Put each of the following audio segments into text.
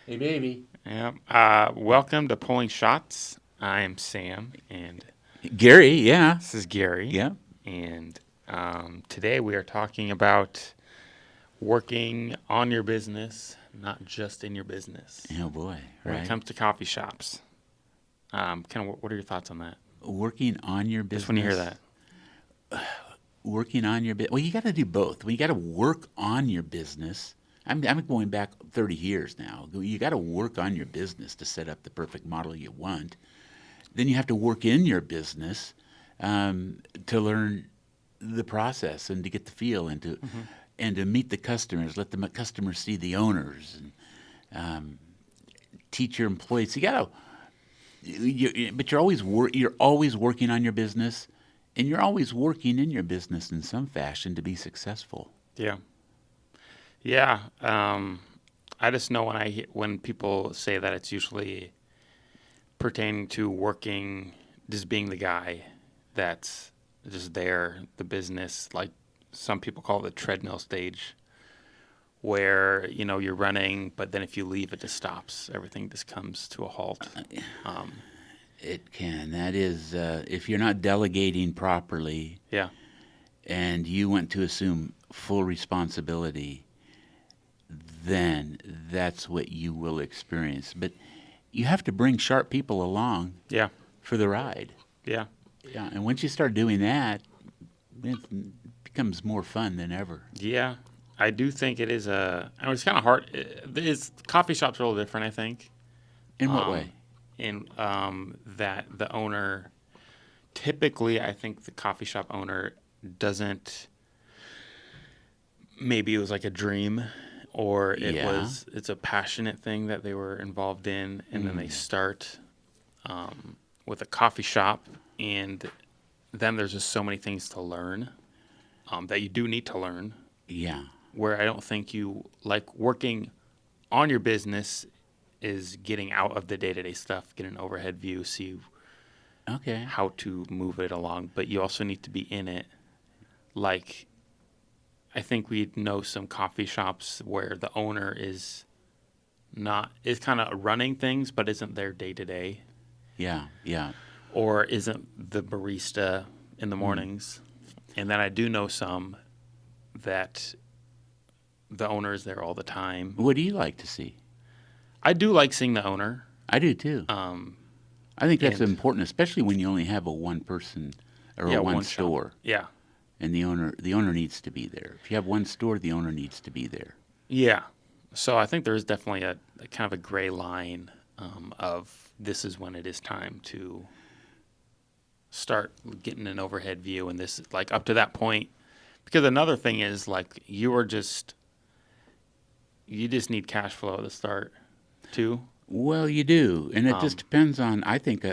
Hey, baby. Yeah. Welcome to Pulling Shots. I am Sam, and Gary, yeah. this is Gary. Yeah. And today we are talking about working on your business, not just in your business. Oh, boy. When it Right. comes to coffee shops, kind of what are your thoughts on that? Working on your Just when you hear business. that. Working on your business. Well, you got to do both. Well, you got to work on your business. I'm going back 30 years now. You got to work on your business to set up the perfect model you want. Then you have to work in your business to learn the process and to get the feel Hmm. and to meet the customers, let the customers see the owners, and teach your employees. But you're always working on your business, and you're always working in your business in some fashion to be successful. Yeah. Yeah. I just know when people say that it's usually pertaining to working, just being the guy that's just there, the business, like some people call it the treadmill stage, where you're running, but then if you leave, it just stops. Everything just comes to a halt. Um, It can. That is, if you're not delegating properly yeah, and you want to assume full responsibility, then that's what you will experience. But you have to bring sharp people along yeah, for the ride. yeah, Yeah, and once you start doing that, it becomes more fun than ever. yeah. I do think it is I mean, it's kind of hard. Coffee shops are a little different, I think, In what um, way? in that the owner typically, I think the coffee shop owner doesn't. Maybe it was like a dream, or Yeah. it's a passionate thing that they were involved in, and then they Mm. start with a coffee shop, and then there's just so many things to learn that you do need to learn. Yeah. Where I don't think you like working on your business is getting out of the day to day stuff, get an overhead view, see Okay. how to move it along, but you also need to be in it. Like, I think we know some coffee shops where the owner is kind of running things, but isn't there day to day, Yeah. Yeah. or isn't the barista in the Mm. mornings. And then I do know some that the owner is there all the time. What do you like to see? I do like seeing the owner. I do too. Um, I think that's and important, especially when you only have a one person or a yeah, one one shop. store, Yeah, and the owner needs to be there. If you have one store, the owner needs to be there. yeah. So I think there is definitely a kind of a gray line of this is when it is time to start getting an overhead view, and this is like up to that point. Because another thing is like you just need cash flow to start too. Well, you do, and it just Um, depends on. I think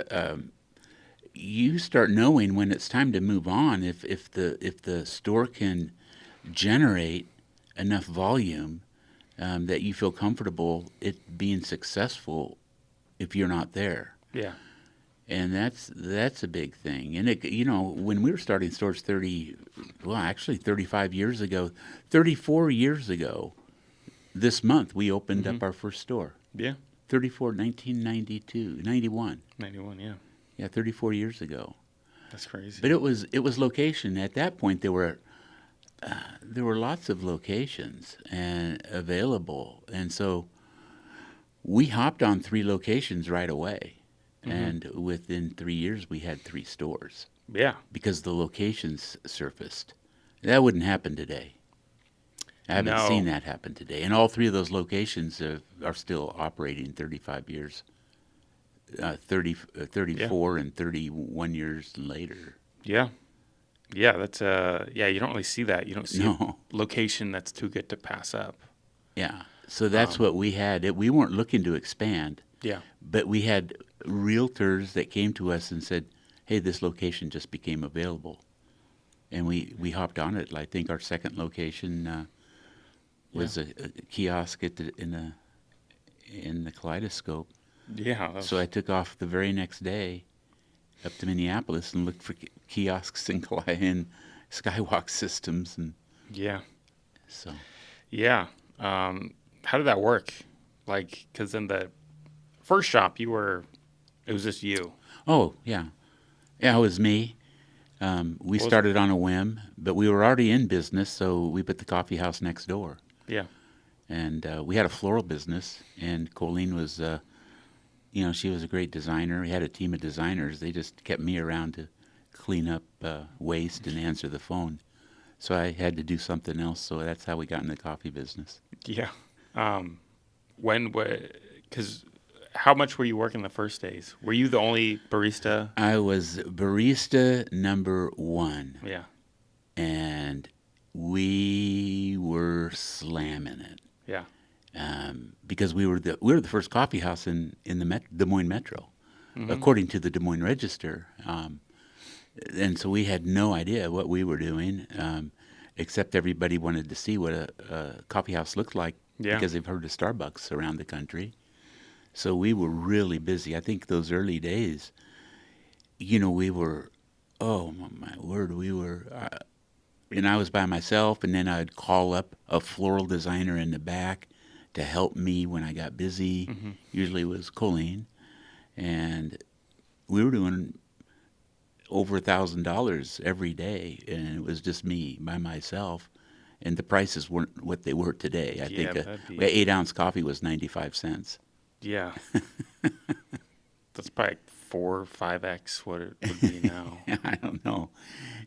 you start knowing when it's time to move on. If the store can generate enough volume that you feel comfortable it being successful if you're not there. yeah. And that's a big thing. And when we were starting stores 35 years ago, 34 years ago, this month we opened Hmm. up our first store. Yeah. 34, 1992, 91. 91. Yeah. Yeah, 34 years ago. That's crazy. But it was location. At that point, there were lots of locations and available, and so we hopped on 3 locations right away. Hmm. And within 3 years, we had 3 stores Yeah. because the locations surfaced. That wouldn't happen today. I haven't seen No. that happen today. And all 3 of those locations are still operating 35 years, 30, Yeah. 34 and 31 years later. Yeah. Yeah. That's yeah. You don't really see that. You don't see a No. location that's too good to pass up. Yeah. So that's Um, what we had. We weren't looking to expand, yeah. but we had realtors that came to us and said, "Hey, this location just became available," and we hopped on it. I think our second location Yeah. was a kiosk in the Kaleidoscope. Yeah. So I took off the very next day up to Minneapolis and looked for kiosks in Skywalk systems, and Yeah. so Yeah. How did that work? Like, because in the first shop, it was just you. Oh, yeah. Yeah, it was me. We What was it? started on a whim, but we were already in business, so we put the coffee house next door. Yeah. And we had a floral business, and Colleen was, she was a great designer. We had a team of designers. They just kept me around to clean up waste and answer the phone. So I had to do something else, so that's how we got in the coffee business. Yeah. Um, because how much were you working the first days? Were you the only barista? I was barista number one, Yeah. and we were slamming it. Yeah. Because we were the first coffee house in the Des Moines Metro, according to the Des Moines Register, and so we had no idea what we were doing, except everybody wanted to see what a coffee house looked like Yeah. because they've heard of Starbucks around the country. So we were really busy. I think those early days, we were, oh my word, we were. And I was by myself, and then I'd call up a floral designer in the back to help me when I got busy. Usually it was Colleen, and we were doing over $1,000 every day, and it was just me by myself. And the prices weren't what they were today. I Yeah, think that'd be. 8-ounce coffee was 95 cents. Yeah. That's probably 4 or 5x what it would be now. I don't know.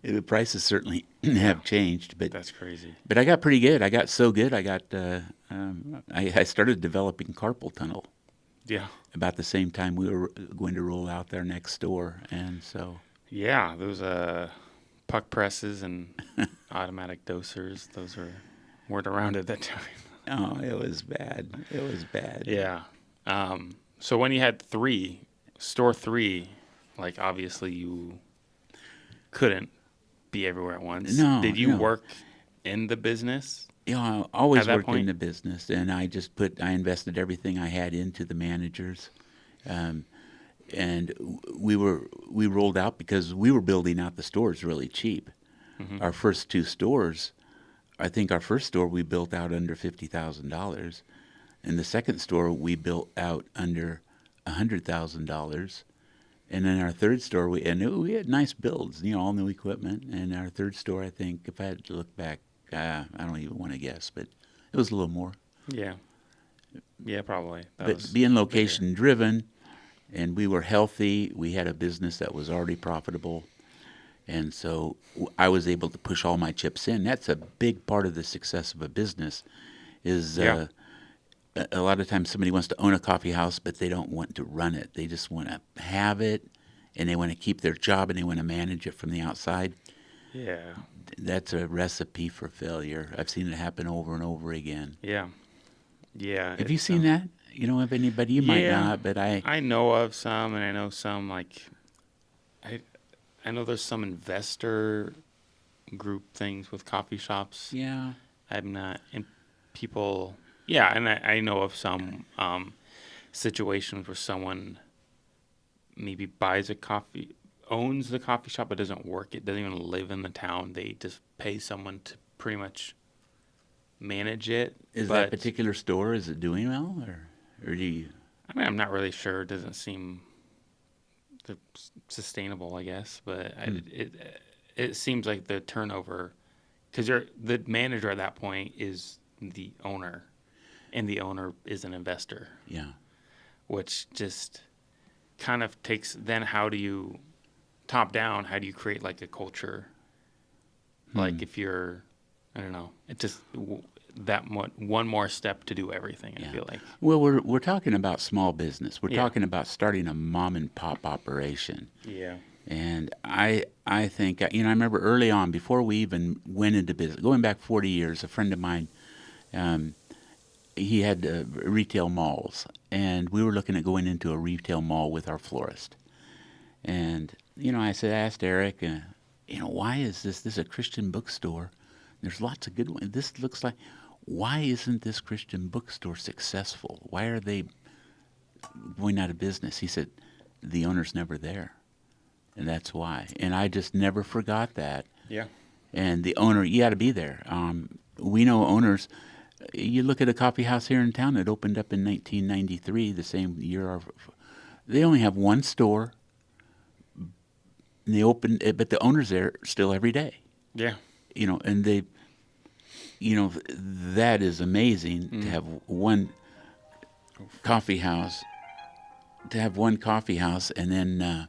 The prices certainly have changed, but That's crazy. I got pretty good. I got so good. I started developing carpal tunnel Yeah. about the same time we were going to roll out our next store, and so Yeah. Those puck presses and automatic dosers, weren't around at that time. oh, it was bad. It was bad. Yeah. So when you had store three, like obviously you couldn't be everywhere at once. No, Did you no. work in the business? I always At that worked in point? the business, and I invested everything I had into the managers, and we rolled out because we were building out the stores really cheap. Our first two stores, I think our first store we built out under $50,000, and the second store we built out under $100,000. And then our third store, we had nice builds, all new equipment. And our third store, I think, if I had to look back, I don't even want to guess, but it was a little more. Yeah. Yeah, probably. But being location driven, and we were healthy, we had a business that was already profitable. And so I was able to push all my chips in. That's a big part of the success of a business is Yeah. a lot of times somebody wants to own a coffee house, but they don't want to run it. They just want to have it, and they want to keep their job, and they want to manage it from the outside. Yeah. That's a recipe for failure. I've seen it happen over and over again. Yeah. Yeah. Have you seen that? Of anybody? You might Yeah. not, but I know of some, and I know some I know there's some investor group things with coffee shops. yeah. I'm not in people. Yeah, and I know of some situations where someone maybe owns the coffee shop, but doesn't work it, doesn't even live in the town. They just pay someone to pretty much manage it. Is but, that particular store, is it doing well, or do you? I mean, I'm not really sure. It doesn't seem sustainable, I guess. But it seems like the turnover, because the manager at that point is the owner, and the owner is an investor, Yeah. which just kind of takes. Then how do you top down? How do you create like a culture? Like if you're, I don't know, it just one more step to do everything. I Yeah. feel like. Well, we're talking about small business. We're Yeah. talking about starting a mom and pop operation. Yeah. And I think, I remember early on, before we even went into business, going back 40 years, a friend of mine, he had retail malls, and we were looking at going into a retail mall with our florist. And, I asked Eric, why is this is a Christian bookstore? There's lots of good ones. This looks like, why isn't this Christian bookstore successful? Why are they going out of business? He said, the owner's never there. And that's why. And I just never forgot that. Yeah. And the owner, you got to be there. We know owners, You look at a coffee house here in town that opened up in 1993, the same year. They only have one store. And they open, but the owner's there still every day. Yeah. And that is amazing to have one coffee house. And then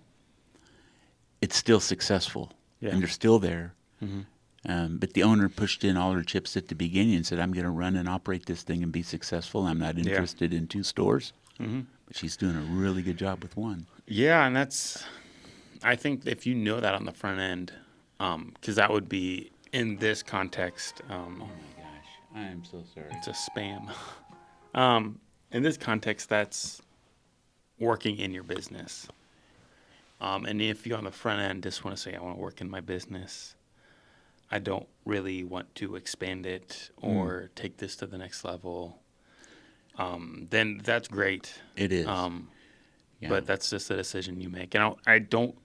it's still successful, Yeah. and they're still there. Mm-hmm. But the owner pushed in all her chips at the beginning and said, "I'm going to run and operate this thing and be successful. I'm not interested in 2 stores." Mm-hmm. But she's doing a really good job with one. Yeah, and I think if you know that on the front end, because that would be in this context. Oh my gosh, I am so sorry. It's a spam. In this context, that's working in your business. And if you on the front end just want to say, I want to work in my business, I don't really want to expand it or take this to the next level, then that's great. It is. Yeah. But that's just a decision you make. And I don't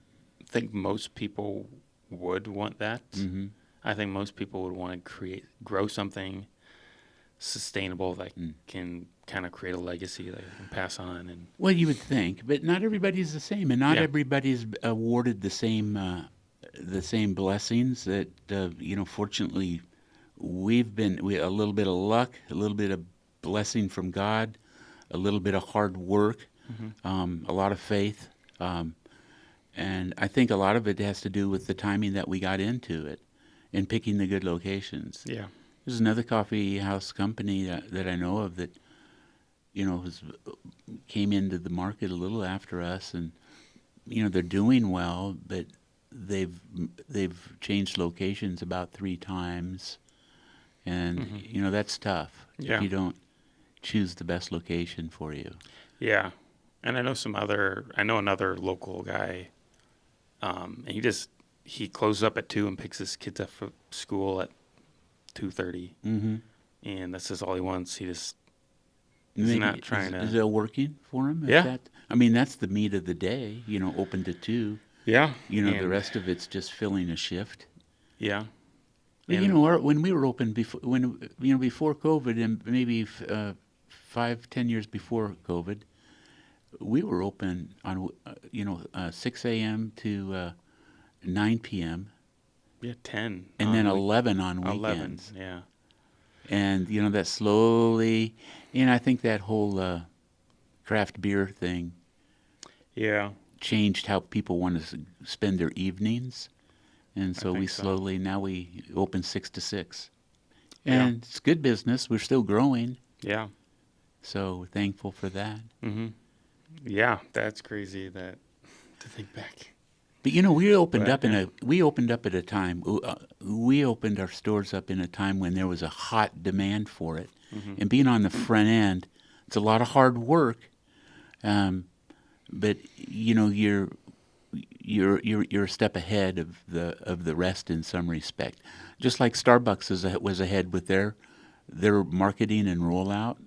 think most people would want that. Mm-hmm. I think most people would want to grow something sustainable that can kind of create a legacy that you can pass on. And Well, you would think, but not everybody's the same, and not everybody's awarded the same blessings. That fortunately, we a little bit of luck, a little bit of blessing from God, a little bit of hard work, a lot of faith, and I think a lot of it has to do with the timing that we got into it, and picking the good locations. yeah, There's another coffee house company that I know of that, came into the market a little after us, and they're doing well, but they've changed locations about 3 times, and that's tough Yeah. if you don't choose the best location for you. yeah. And I know another local guy, and he closes up at 2 and picks his kids up from school at 2:30, Mm-hmm. and that's just all he wants. He's Maybe, not trying is to. it working for him? Yeah. That's the meat of the day. Open to 2. Yeah. The And- rest of it's just filling a shift. Yeah. But, And- when we were open before COVID, and maybe 5-10 years before COVID, we were open on 6 a.m. to 9 p.m. Yeah, 10. and then week- 11 on 11. weekends. Yeah. And that slowly, I think that whole craft beer thing Yeah. changed how people want to spend their evenings, and so think we so. slowly now we open 6 to 6, Yeah. and it's good business. We're still growing, Yeah. so we're thankful for that. Mm-hmm. Yeah, that's crazy to think back. But we opened But, up we opened up at a time. We opened our stores up in a time when there was a hot demand for it, and being on the front end, it's a lot of hard work. But you're a step ahead of the rest in some respect. Just like Starbucks was ahead with their marketing and rollout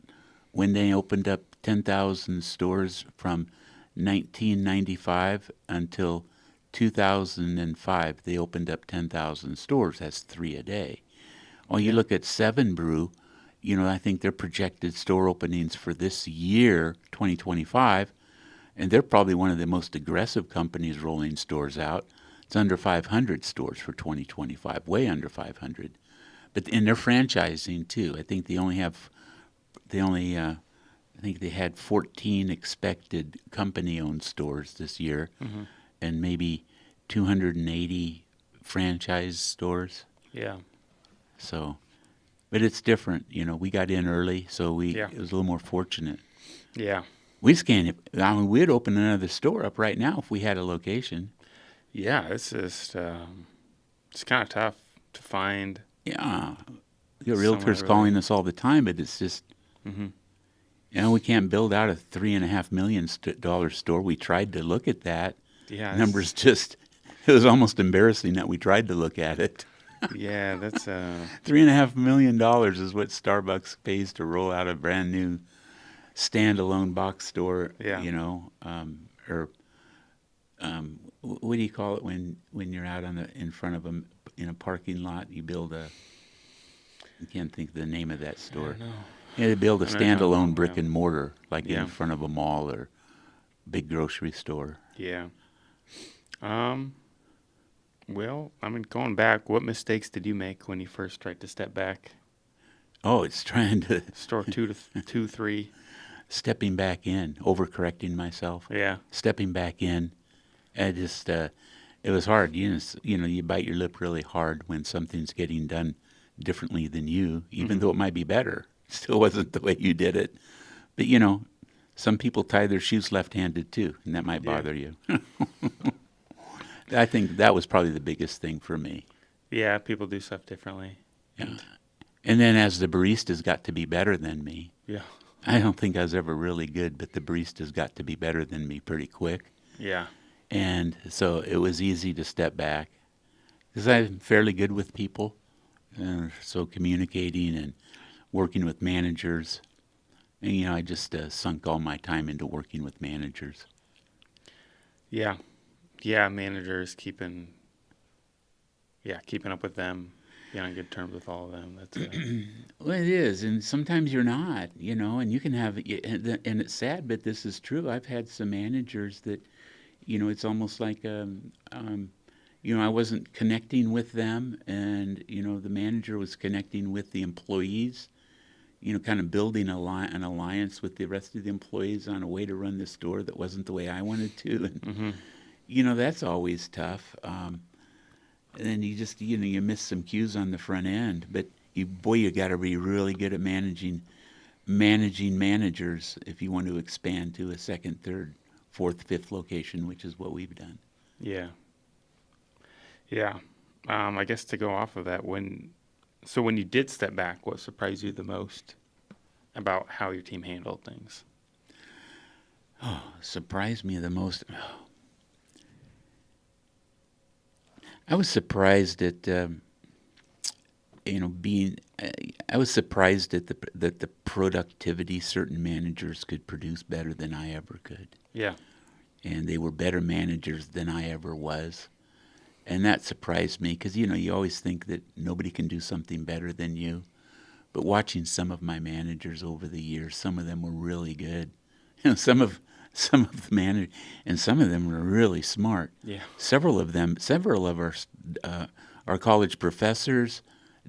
when they opened up 10,000 stores from 1995 until 2005. They opened up 10,000 stores. That's 3 a day. Well, you look at 7 Brew, I think their projected store openings for this year, 2025, and they're probably one of the most aggressive companies rolling stores out. It's under 500 stores for 2025, way under 500. But they're franchising too. I think I think they had 14 expected company-owned stores this year, and maybe 280 franchise stores. Yeah. So, but it's different. We got in early, so it was a little more fortunate. Yeah. We just can't. We'd open another store up right now if we had a location. Yeah, it's just it's kind of tough to find. Yeah, the Somewhere realtors really- calling us all the time, but it's just Mm-hmm. we can't build out a $3.5 million dollar store. We tried to look at that. Yeah. it's- Numbers just. It was almost embarrassing that we tried to look at it. Yeah, that's $3.5 million is what Starbucks pays to roll out a brand new standalone box store. Yeah. What do you call it when you're out in front of them in a parking lot? You build a I can't think of the name of that I store. don't know. Yeah, they build a I know what you're talking standalone about. brick and mortar, like Yeah. in front of a mall or big grocery store. Yeah. Yeah. Well, I mean, going back, what mistakes did you make when you first tried to step back? Oh, it's trying to Store two to two, three. stepping back in, overcorrecting myself, Yeah. stepping back in. I just, it was hard. You bite your lip really hard when something's getting done differently than you, even Hmm. though it might be better. It still wasn't the way you did it. But some people tie their shoes left-handed too, and that might Yeah. bother you. I think that was probably the biggest thing for me. Yeah. People do stuff differently. Yeah. And And then as the baristas got to be better than me, yeah. I don't think I was ever really good, but the baristas got to be better than me pretty quick. Yeah. And so it was easy to step back because I'm fairly good with people. So communicating and working with managers. And, I just sunk all my time into working with managers. Yeah. Yeah. Managers keeping up with them, being on good terms with all of them. That's Well, it is. And sometimes you're not, and you can have, and it's sad, but this is true. I've had some managers that, it's almost like, I wasn't connecting with them, and the manager was connecting with the employees. Kind of building an alliance with the rest of the employees on a way to run the store that wasn't the way I wanted to, and hmm. that's always tough. And then you just you miss some cues on the front end, but you got to be really good at managing managers if you want to expand to a second, third, fourth, fifth location, which is what we've done. Yeah. Yeah. I guess to go off of that, when you did step back, what surprised you the most about how your team handled things? Surprised me the most. I was surprised at being. I was surprised at the productivity certain managers could produce better than I ever could, Yeah. and they were better managers than I ever was, and that surprised me because you always think that nobody can do something better than you, but watching some of my managers over the years, some of them were really good. Some of the managers, and some of them were really smart. Yeah. Several of our college professors,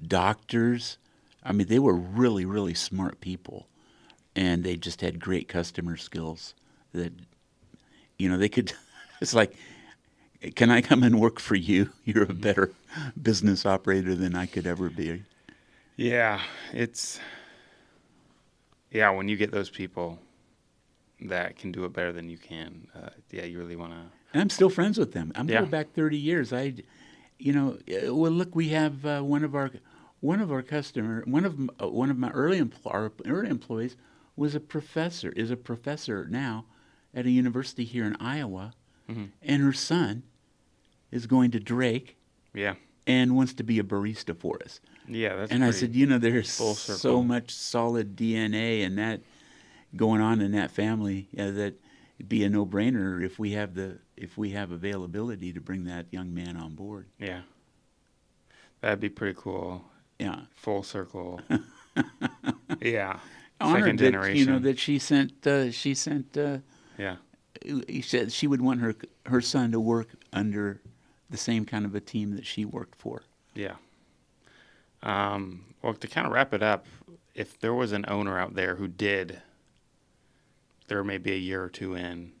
doctors. I mean, they were really, really smart people, and they just had great customer skills. That they could. It's like, can I come and work for you? You're a better business operator than I could ever be. Yeah. When you get those people that can do it better than you can, you really want to. And I'm still friends with them. I'm Yeah. going back 30 years. Well, look, we have one of our customer, one of my our early employees is a professor now at a university here in Iowa, Hmm. and her son is going to Drake Yeah. and wants to be a barista for us. Yeah. That's And I pretty said, there's full so circle. much solid DNA and that going on in that family that it'd be a no-brainer if we have availability to bring that young man on board. Yeah. That'd be pretty cool. Yeah. Full circle. Yeah. Honored Second that generation. that she sent Yeah. he said she would want her son to work under the same kind of a team that she worked for. Yeah. Well, to kind of wrap it up, if there was an owner out there who they're maybe a year or two in,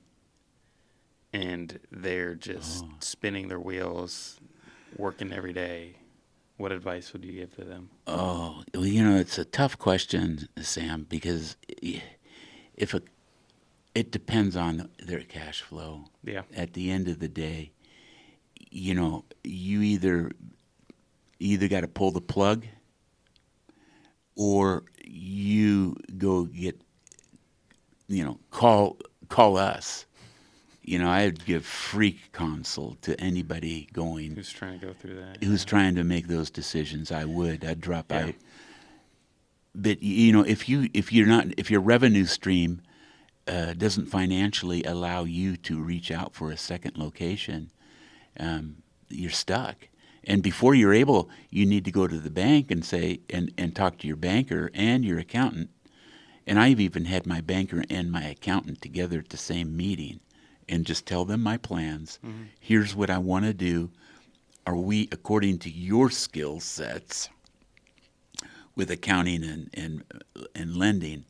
and they're just spinning their wheels, working every day, what advice would you give to them? Oh, well, it's a tough question, Sam, because it depends on their cash flow. Yeah. At the end of the day, you either got to pull the plug, or you go get, call us. I'd give free counsel to anybody Who's trying to go through that? who's trying to make those decisions. I'd drop Yeah. out. But if your revenue stream doesn't financially allow you to reach out for a second location, you're stuck. And before you're able, you need to go to the bank and say, and talk to your banker and your accountant. And I've even had my banker and my accountant together at the same meeting and just tell them my plans. Mm-hmm. Here's what I want to do. Are we, according to your skill sets with accounting and lending,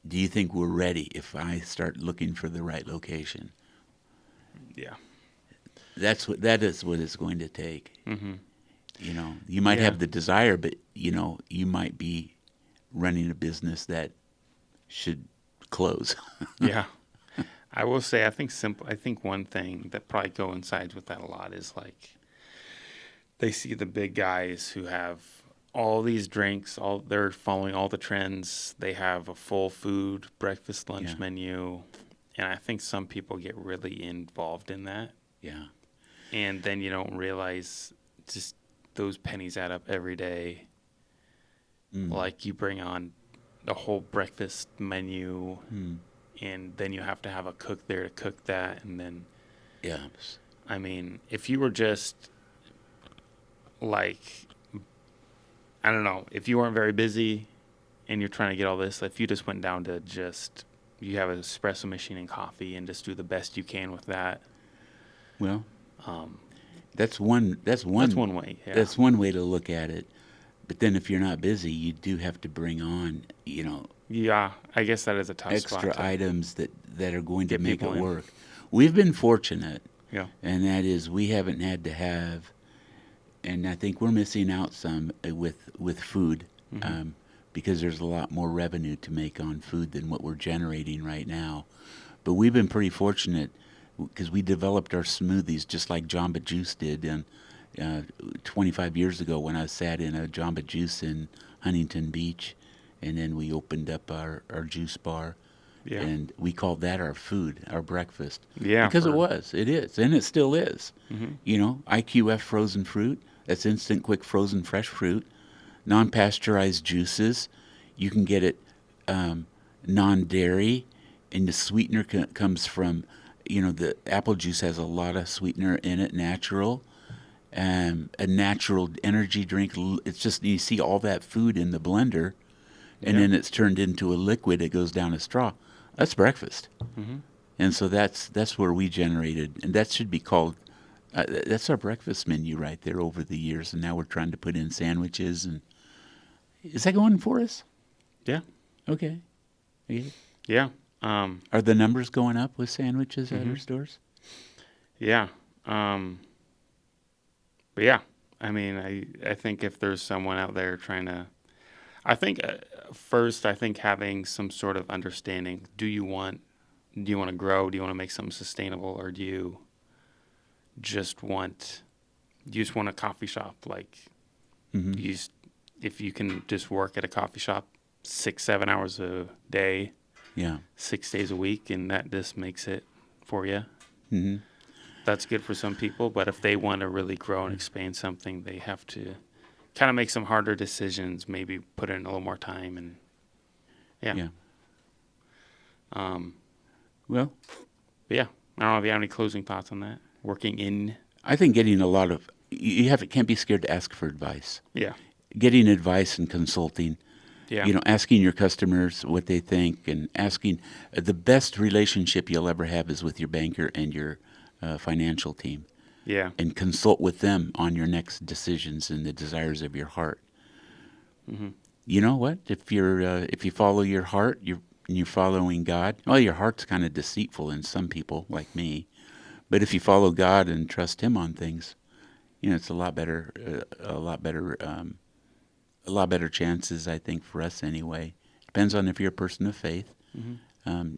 do you think we're ready if I start looking for the right location? Yeah. That is what it's going to take. Mm-hmm. You might Yeah. have the desire, but you might be running a business that should close. Yeah. I will say, I think one thing that probably coincides with that a lot is like they see the big guys who have all these drinks, they're following all the trends. They have a full food breakfast, lunch Yeah. menu, and I think some people get really involved in that, Yeah. and then you don't realize just those pennies add up every day. Mm. Like you bring on the whole breakfast menu, Mm. and then you have to have a cook there to cook that, and then Yeah. I mean, if you were just like, I don't know, if you weren't very busy and you're trying to get all this, if you just went down to you have an espresso machine and coffee and just do the best you can with that. Well, Um, that's one. That's one way. Yeah. That's one way to look at it. But then, if you're not busy, you do have to bring on, Yeah, I guess that is a tough spot. extra items that are going to get make people it in. work. We've been fortunate, Yeah. and that is we haven't had to have, and I think we're missing out some with food, Mm-hmm. because there's a lot more revenue to make on food than what we're generating right now. But we've been pretty fortunate because we developed our smoothies just like Jamba Juice did, and 25 years ago when I sat in a Jamba Juice in Huntington Beach, and then we opened up our juice bar. Yeah. And we called that our food, our breakfast. Yeah, Because for- it is, and it still is. Mhm. IQF frozen fruit, that's instant quick frozen fresh fruit, non-pasteurized juices. You can get it non-dairy, and the sweetener comes from, the apple juice has a lot of sweetener in it, natural. A natural energy drink. It's just, you see all that food in the blender, and Yeah. then it's turned into a liquid. It goes down a straw. That's breakfast. Mhm. And so that's where we generated, and that should be called. That's our breakfast menu right there over the years, and now we're trying to put in sandwiches. And is that going for us? Yeah. Okay. Okay. Yeah. Are the numbers going up with sandwiches at our Mhm. stores? Yeah. But yeah, I mean, I think if there's someone out there trying to, I think first, I think having some sort of understanding. Do you want to grow? Do you want to make something sustainable, or do you just want a coffee shop? Like Mm-hmm. if you can just work at a coffee shop 6-7 hours a day, Yeah. 6 days a week, and that just makes it for you. Mm-hmm. That's good for some people, but if they want to really grow and expand something, they have to kind of make some harder decisions, maybe put in a little more time, and Yeah. Um, Well, but yeah, I don't know if you have any closing thoughts on that. Working in, I think getting a lot of can't be scared to ask for advice. yeah, Getting advice and consulting. yeah, Asking your customers what they think, and asking the best relationship you'll ever have is with your banker and your financial team, yeah, and consult with them on your next decisions and the desires of your heart. hmm You know what? If you follow your heart, you're following God. Well, your heart's kind of deceitful in some people, like me. But if you follow God and trust Him on things, it's a lot better, a lot better chances, I think, for us anyway. Depends on if you're a person of faith. hmm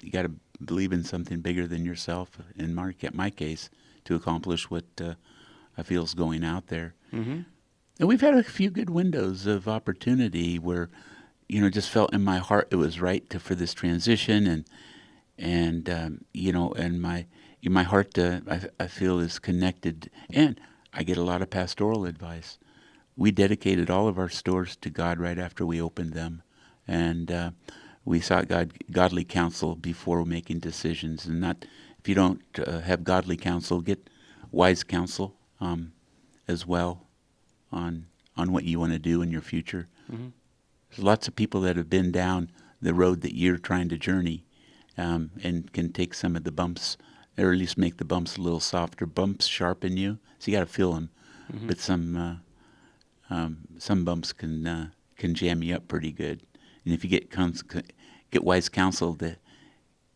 You got to believe in something bigger than yourself. In my case, to accomplish what I feel is going out there. hmm And we've had a few good windows of opportunity where, just felt in my heart it was right for this transition, and my heart I feel is connected, and I get a lot of pastoral advice. We dedicated all of our stores to God right after we opened them, and we sought godly counsel before making decisions. And not, if you don't have godly counsel, get wise counsel. as well on what you want to do in your future. Mm-hmm. There's lots of people that have been down the road that you're trying to journey, and can take some of the bumps, or at least make the bumps a little softer. Bumps sharpen you, so you got to feel them. Mm-hmm. But some bumps can jam you up pretty good. And if you get wise counsel to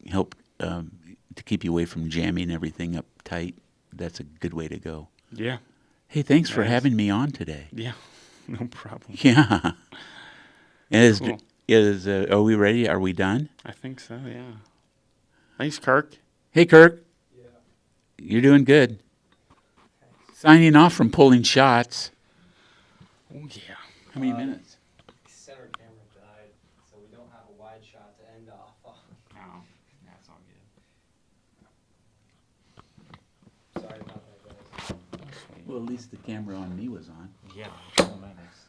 help to keep you away from jamming everything up tight, that's a good way to go. Yeah. Hey, thanks for Nice. having me on today. Yeah. No problem. Yeah. Cool. Are we ready? Are we done? I think so, yeah. Thanks, Kirk. Hey, Kirk. Yeah. You're doing good. Signing off from Pulling Shots. Oh, yeah. How many minutes? Center camera died, so we don't have a wide shot to end off on. Oh, that's all good. Sorry about that, guys. Well, at least the camera on me was on. Yeah. Oh, nice.